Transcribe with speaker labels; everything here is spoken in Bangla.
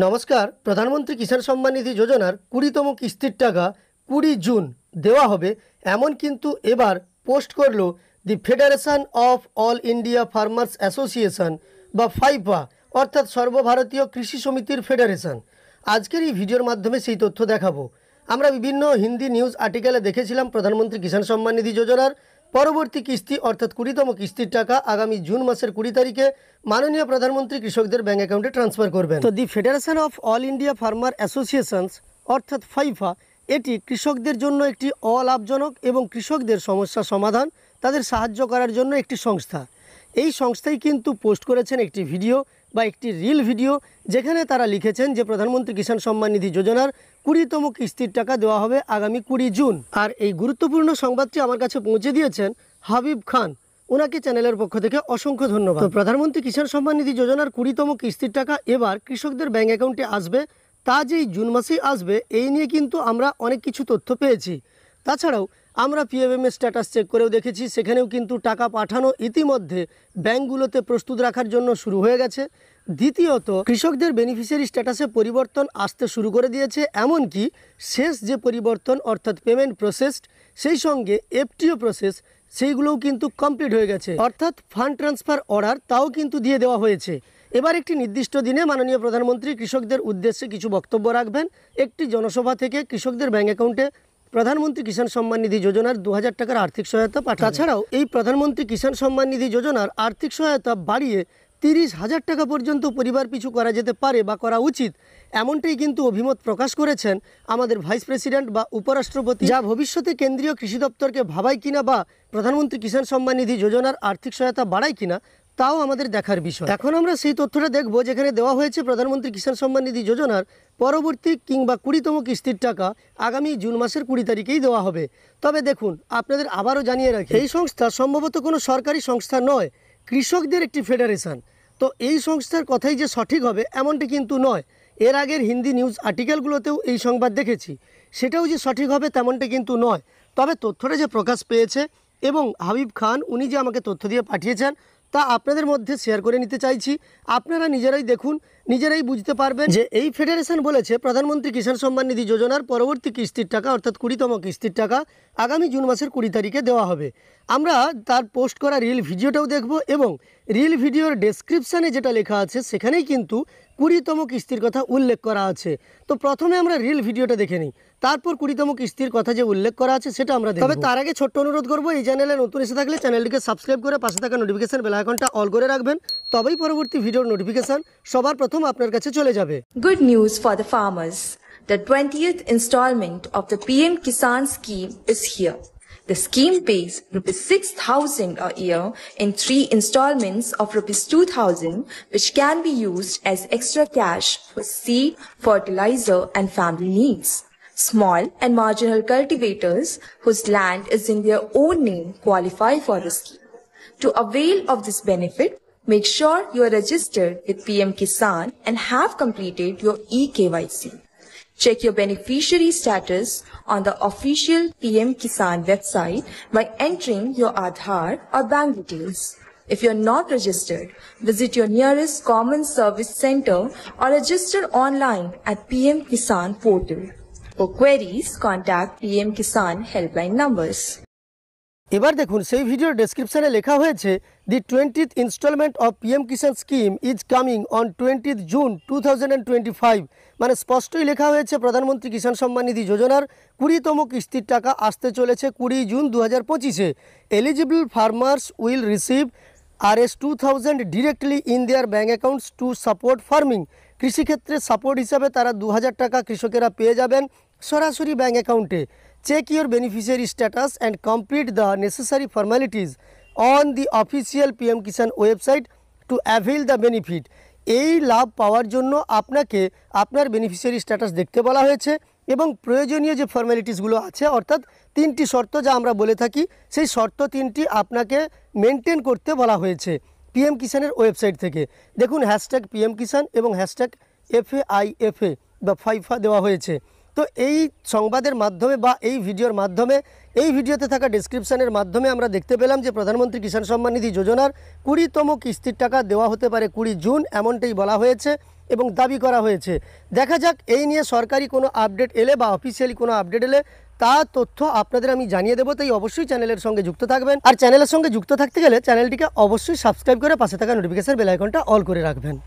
Speaker 1: নমস্কার। প্রধানমন্ত্রী কিষাণ সম্মান নিধি যোজনার ২০তম কিস্তির টাকা ২০ জুন দেওয়া হবে এমন কিন্তু এবার পোস্ট করলো the Federation of All India Farmers Association বা ফাইফা, অর্থাৎ সর্বভারতীয় কৃষি সমিতির ফেডারেশন। আজকের এই ভিডিওর মাধ্যমে সেই তথ্য দেখাবো। আমরা বিভিন্ন হিন্দি নিউজ আর্টিকেলে দেখেছিলাম প্রধানমন্ত্রী কিষাণ সম্মান নিধি যোজনার পরবর্তী কিস্তি অর্থাৎ ২০তম কিস্তির টাকা আগামী জুন মাসের ২০ তারিখে মাননীয় প্রধানমন্ত্রী কৃষকদের ব্যাঙ্ক অ্যাকাউন্টে ট্রান্সফার করবেন। তো the Federation of All India Farmer Associations অর্থাৎ ফাইফা এটি কৃষকদের জন্য একটি অলাভজনক এবং কৃষকদের সমস্যা সমাধান তাদের সাহায্য করার জন্য একটি সংস্থা। এই সংস্থাই কিন্তু পোস্ট করেছেন একটি ভিডিও বা একটি রিল ভিডিও, যেখানে তারা লিখেছেন যে প্রধানমন্ত্রী কিষাণ সম্মান নিধি যোজনার ২০তম কিস্তির টাকা দেওয়া হবে আগামী ২০ জুন। আর এই গুরুত্বপূর্ণ সংবাদটি আমার কাছে পৌঁছে দিয়েছেন হাবিব খান। ওনাকে চ্যানেলের পক্ষ থেকে অসংখ্য ধন্যবাদ। তো প্রধানমন্ত্রী কিষাণ সম্মান নিধি যোজনার ২০তম কিস্তির টাকা এবার কৃষকদের ব্যাঙ্ক অ্যাকাউন্টে আসবে, তা যেই জুন মাসেই আসবে এই নিয়ে কিন্তু আমরা অনেক কিছু তথ্য পেয়েছি। তাছাড়াও আমরা পিএমএস স্ট্যাটাস চেক করেও দেখেছি, সেখানেও কিন্তু টাকা পাঠানো ইতিমধ্যে ব্যাঙ্কগুলোতে প্রস্তুত রাখার জন্য শুরু হয়ে গেছে। দ্বিতীয়ত, কৃষকদের বেনিফিশিয়ারি স্ট্যাটাসে পরিবর্তন আসতে শুরু করে দিয়েছে, এমনকি শেষ যে পরিবর্তন অর্থাৎ পেমেন্ট প্রসেস, সেই সঙ্গে এফটিও প্রসেস, সেইগুলোও কিন্তু কমপ্লিট হয়ে গেছে, অর্থাৎ ফান্ড ট্রান্সফার অর্ডার তাও কিন্তু দিয়ে দেওয়া হয়েছে। এবার একটি নির্দিষ্ট দিনে মাননীয় প্রধানমন্ত্রী কৃষকদের উদ্দেশ্যে কিছু বক্তব্য রাখবেন একটি জনসভা থেকে কৃষকদের ব্যাঙ্ক অ্যাকাউন্টে প্রধানমন্ত্রী কিষাণ সম্মান নিধি যোজনার ২০০০ টাকার আর্থিক সহায়তা পাঠান। তাছাড়াও এই প্রধানমন্ত্রী কিষাণ সম্মান নিধি যোজনার আর্থিক সহায়তা বাড়িয়ে ৩০,০০০ টাকা পর্যন্ত পরিবার পিছু করা যেতে পারে বা করা উচিত, এমনটাই কিন্তু অভিমত প্রকাশ করেছেন আমাদের ভাইস প্রেসিডেন্ট বা উপরাষ্ট্রপতি, যা ভবিষ্যতে কেন্দ্রীয় কৃষি দপ্তরকে ভাবায় কিনা বা প্রধানমন্ত্রী কিষাণ সম্মান নিধি যোজনার আর্থিক সহায়তা বাড়ায় কিনা তাও আমাদের দেখার বিষয়। এখন আমরা সেই তথ্যটা দেখব যেখানে দেওয়া হয়েছে প্রধানমন্ত্রী কিষাণ সম্মান নিধি যোজনার পরবর্তী কিংবা ২০তম কিস্তির টাকা আগামী জুন মাসের ২০ তারিখেই দেওয়া হবে। তবে দেখুন, আপনাদের আবারও জানিয়ে রাখি, এই সংস্থা সম্ভবত কোনো সরকারি সংস্থা নয়, কৃষকদের একটি ফেডারেশন। তো এই সংস্থার কথাই যে সঠিক হবে এমনটি কিন্তু নয়। এর আগের হিন্দি নিউজ আর্টিকেলগুলোতেও এই সংবাদ দেখেছি, সেটাও যে সঠিক হবে তেমনটি কিন্তু নয়। তবে তথ্যটা যে প্রকাশ পেয়েছে এবং হাবিব খান উনি যে আমাকে তথ্য দিয়ে পাঠিয়েছেন তা আপনাদের মধ্যে শেয়ার করে নিতে চাইছি। আপনারা নিজেরাই দেখুন, নিজেরাই বুঝতে পারবেন যে এই ফেডারেশন বলেছে প্রধানমন্ত্রী কিষাণ সম্মান নিধি যোজনার পরবর্তী কিস্তির টাকা অর্থাৎ ২০তম কিস্তির টাকা আগামী জুন মাসের ২০ তারিখে দেওয়া হবে। আমরা তার পোস্ট করা রিল ভিডিওটাও দেখব এবং রিল ভিডিওর ডেসক্রিপশানে যেটা লেখা আছে সেখানেই কিন্তু ২০তম কিস্তির কথা উল্লেখ করা আছে। তো প্রথমে আমরা রিল ভিডিওটা দেখে নিই, তারপর ২০তম কিস্তির কথা যে উল্লেখ করা আছে সেটা আমরা দেখব। তবে তার আগে ছোট্ট অনুরোধ করব, এই চ্যানেলে নতুন এসে থাকলে চ্যানেলটিকে সাবস্ক্রাইব করে পাশে থাকা নোটিফিকেশন বেল আইকনটা অল করে রাখবেন, তবেই পরবর্তী ভিডিওর নোটিফিকেশন সবার প্রথম আপনার কাছে চলে যাবে।
Speaker 2: Good news for the farmers. The 20th installment of the PM Kisan scheme is here. The scheme pays ₹6,000 a year in 3 installments of ₹2,000, which can be used as extra cash for seed, fertilizer and family needs. Small and marginal cultivators whose land is in their own name qualify for the scheme. To avail of this benefit, make sure you are registered with PM Kisan and have completed your eKYC. Check your beneficiary status on the official PM Kisan website by entering your Aadhaar or bank details. If you're not registered, visit your nearest Common Service Center or register online at PM Kisan portal. For queries, contact PM Kisan helpline numbers.
Speaker 1: এবার দেখুন, সেই ভিডিওর ডেসক্রিপশানে লেখা হয়েছে the 20th instalment of PM Kisan scheme is coming on 20th June 2025। মানে স্পষ্টই লেখা হয়েছে প্রধানমন্ত্রী কিষাণ সম্মান নিধি যোজনার ২০তম কিস্তির টাকা আসতে চলেছে ২০ জুন ২০25-এ। Eligible farmers will receive Rs 2000 directly in their bank accounts to support farming. কৃষিক্ষেত্রে সাপোর্ট হিসাবে তারা ২০০০ টাকা কৃষকেরা পেয়ে যাবেন সরাসরি ব্যাঙ্ক অ্যাকাউন্টে। Check your beneficiary status and complete the necessary formalities on the official PM Kisan website to avail the benefit. এই লাভ পাওয়ার জন্য আপনাকে আপনার বেনিফিশিয়ারি স্ট্যাটাস দেখতে বলা হয়েছে এবং প্রয়োজনীয় যে ফর্মালিটিসগুলো আছে অর্থাৎ ৩টি শর্ত যা আমরা বলে থাকি, সেই শর্ত ৩টি আপনাকে মেনটেন করতে বলা হয়েছে পিএম কিষানের ওয়েবসাইট থেকে। দেখুন, হ্যাশট্যাগ PM কিষান এবং হ্যাশট্যাগ FAIFA বা ফাইফা দেওয়া হয়েছে। তো এই সংবাদের মাধ্যমে বা এই ভিডিওর মাধ্যমে, এই ভিডিওতে থাকা ডেসক্রিপশানের মাধ্যমে আমরা দেখতে পেলাম যে প্রধানমন্ত্রী কিষাণ সম্মান নিধি যোজনার ২০তম কিস্তির টাকা দেওয়া হতে পারে ২০ জুন, এমনটাই বলা হয়েছে। এবং দাবি করা হয়েছে। দেখা যাক এই নিয়ে সরকারি কোনো আপডেট এলে বা অফিসিয়ালি কোনো আপডেট এলে তার তথ্য আপনাদের আমি জানিয়ে দেবো। তাই অবশ্যই চ্যানেলের সঙ্গে যুক্ত থাকবেন, আর চ্যানেলের সঙ্গে যুক্ত থাকতে গেলে চ্যানেলটিকে অবশ্যই সাবস্ক্রাইব করে পাশে থাকা নোটিফিকেশন বেল আইকনটা অল করে রাখবেন।